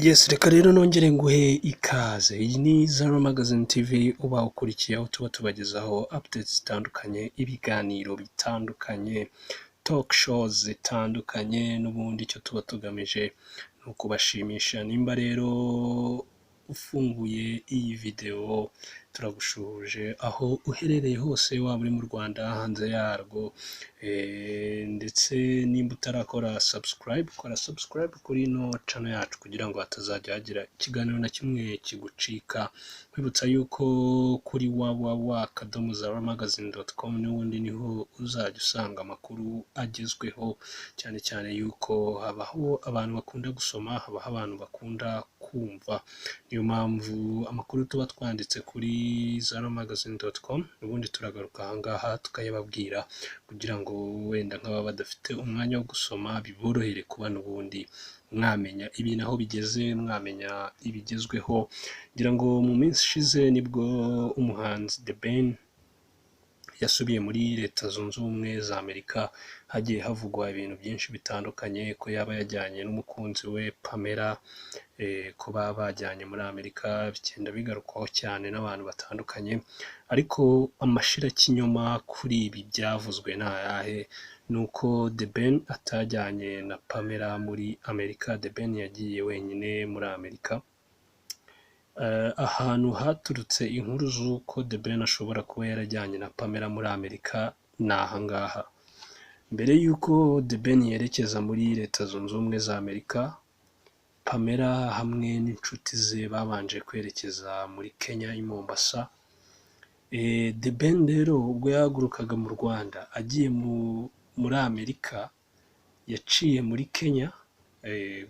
Yes, reka rero nongere nguhe ikaze. Iyi ni Zara Magazine TV uba ukurikiye aho tuba tubagezaho updates zitandukanye, ibiganiro bitandukanye, talk shows zitandukanye, n'ubundi icyo tuba tugamije ni ukubashimisha. Nimba rero ufunguye iyi video turagushuhuje aho uherereye hose, waba uri mu Rwanda, hanze yarwo, ndetse nimba utarakora subscribe, kora subscribe kuri ino channel yacu kugira ngo hatazajya hagira ikiganiro na kimwe kigucika. Kwibutsa yuko kuri www.zaramagazine.com n'ubundi niho uzajya usanga amakuru agezweho, cyane cyane yuko habaho abantu bakunda gusoma, habaho abantu bakunda kumva. Niyo mpamvu amakuru tuba twanditse kuri zaramagazine.com ubundi turagaruka ahangaha tukayababwira kugira ngo wenda nk'aba badafite umwanya wo gusoma biborohere kuba n'ubundi mwamenya ibintu aho bigeze, mwamenya ibigezweho. Ngira ngo mu minsi ishize nibwo umuhanzi The Ben yasubiye muri Leta Zunze Ubumwe za Amerika. Hagiye havugwa ibintu byinshi bitandukanye, ko yaba yajyanye n'umukunzi we Pamela, ko baba bajyanye muri Amerika, bigenda bigarukwaho cyane n'abantu batandukanye. Ariko amashirakinyoma kuri ibi byavuzwe ni ayahe? Ni uko The Ben atajyanye na Pamela muri Amerika. The Ben yagiye wenyine muri Amerika. Ahantu haturutse inkuru z'uko The Ben ashobora kuba yarajyanye na Pamela muri Amerika ni ahangaha. Mbere y'uko The Ben yerekeza muri Leta Zunze Ubumwe za Amerika, Pamela hamwe n'inshuti ze babanje kwerekeza muri Kenya, i Mombasa. The Ben rero ubwo yahagurukaga mu Rwanda agiye muri Amerika, yaciye muri Kenya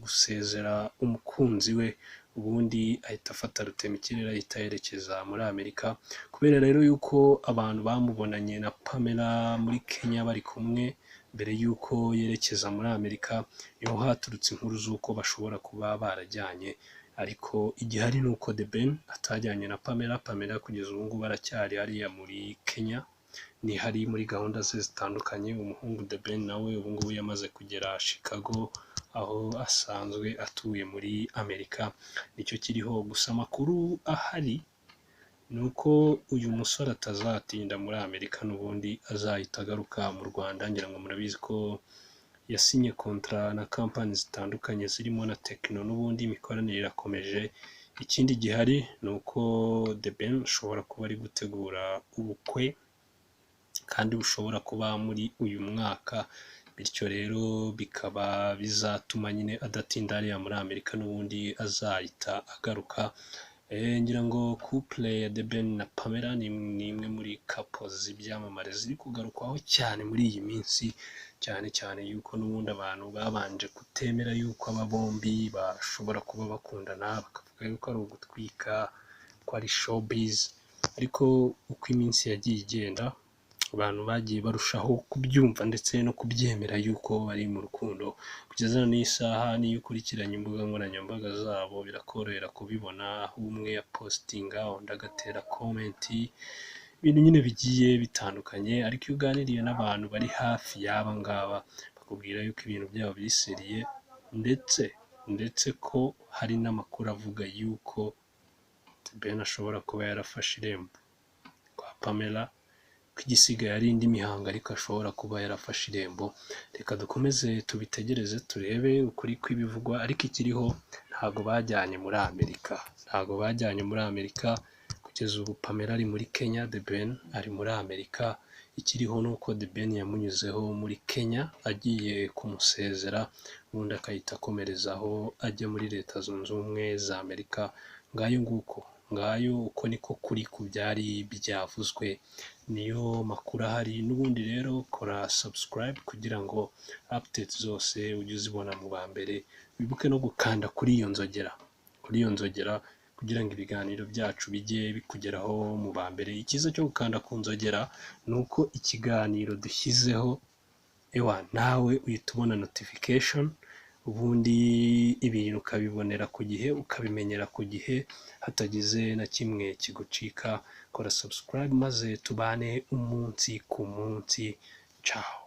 gusezera umukunzi we, ubundi ahita afata rutemikirere ahita yerekeza muri Amerika. Kubera rero yuko abantu bamubonanye na Pamela muri Kenya bari kumwe mbere yuko yerekeza muri Amerika, niho haturutse inkuru z'uko bashobora kuba barajyanye. Ariko igihari ni uko The Ben atajyanye na Pamela. Pamela kugeza ubu ngubu aracyari hariya muri Kenya, ni hari muri gahunda ze zitandukanye. Umuhungu The Ben nawe ubu ngubu yamaze kugera Chicago, aho asanzwe atuye muri Amerika. Nicyo kiriho. Gusa amakuru ahari ni uko uyu musore atazatinda muri Amerika, n'ubundi azahita agaruka mu Rwanda. Ngira ngo murabizi ko yasinye kontra na kampani zitandukanye zirimo na Tekno, n'ubundi imikoranire irakomeje. Ikindi gihari ni uko The Ben ashobora kuba ari gutegura ubukwe, kandi bushobora kuba muri uyu mwaka, bityo rero bikaba bizatuma nyine adatinda hariya muri Amerika, n'ubundi azahita agaruka. Ngira ngo couple ya The Ben na Pamela ni imwe muri couples z'ibyamamare ziri kugarukwaho cyane muri iyi minsi, cyane cyane yuko n'ubundi abantu babanje kutemera yuko aba bombi bashobora kuba bakundana, bakavuga yuko ari ugutwika, ko ari showbiz. Ariko uko iminsi yagiye igenda, abantu bagiye barushaho kubyumva ndetse no kubyemera yuko bari mu rukundo. Kugeza n'isaha niyo ukurikiranye imbuga nkoranyambaga zabo birakorohera kubibona, aho umwe yapostinga undi agatera comment, ibintu nyine bigiye bitandukanye. Ariko iyo uganiriye n'abantu bari hafi y'aba ngaba, bakubwira yuko ibintu byabo biseriye, ndetse ko hari n'amakuru avuga yuko The Ben ashobora kuba yarafashe irembo kwa Pamela, ko igisigaye ari indi mihango, ariko ashobora kuba yarafashe irembo. Reka dukomeze tubitegereze turebe ukuri kw'ibivugwa. Ariko ikiriho, ntago bajyanye muri Amerika, kugeza ubu Pamela ari muri Kenya, The Ben ari muri Amerika. Ikiriho ni uko The Ben yamunyuzeho muri Kenya agiye kumusezera, ubundi akahita akomerezaho ajya muri Leta Zunze Ubumwe za Amerika. Ngayo uko niko kuri ku byari byavuzwe, niyo makuru ahari. N'ubundi rero kora subscribe kugira ngo updates zose ujye uzibona mu ba mbere. Wibuke no gukanda kuri iyo nzogera kugira ngo ibiganiro byacu bijye bikugeraho mu ba mbere. Icyiza cyo gukanda ku nzogera ni uko ikiganiro dushyizeho nawe uhita ubona notification, ubundi ibintu ukabibonera ku gihe, ukabimenyera ku gihe, hatagize na kimwe kigucika. Kora subscribe maze tubane umunsi ku munsi. Ciao.